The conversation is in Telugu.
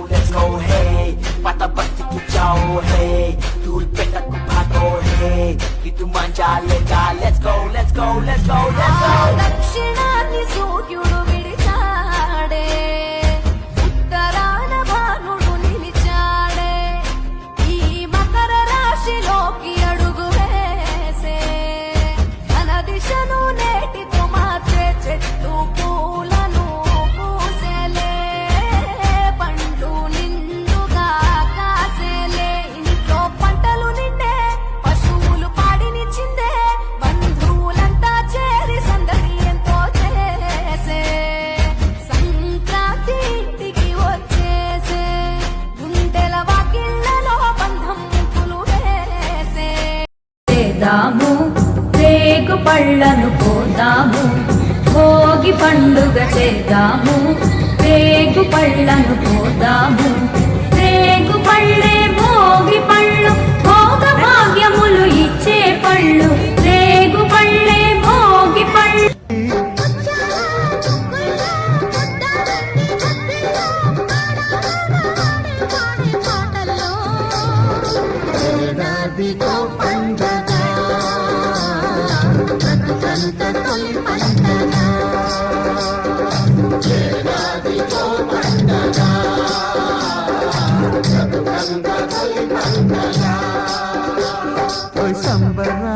let's go, hey. Patabasti ki jao, hey. Dhul pe tak bhago, hey. Itu manja lega, let's go, let's go, let's go, let's go. Dakshinani suryudu viditade, uttarana bhanudu nilichade. Ee makara rashiloki adugu vese, tana dishanu netito marche chettu పూలను పూసెలే, పండ్లు నిండుగా కాసేలే. ఇంట్లో పంటలు నిండే, పశువులు పాడినిచ్చిందే, బంధువులంతా చేరి సందడి ఎంతో చేసే. సంక్రాంతి ఇంటికి వచ్చేసే, గుండెల వాకిళ్లలో బంధం ముగ్గులు వేసే. చేద్దాము రేగు పళ్ళను పోదాము, భోగి పండుగ చేద్దాము, రేగు పళ్ళను పోదాము. రేగు పళ్ళే భోగి పళ్ళు, భోగ భాగ్యములు ఇచ్చే పళ్ళు. రేగు పళ్ళే భోగి పళ్ళు. సంబర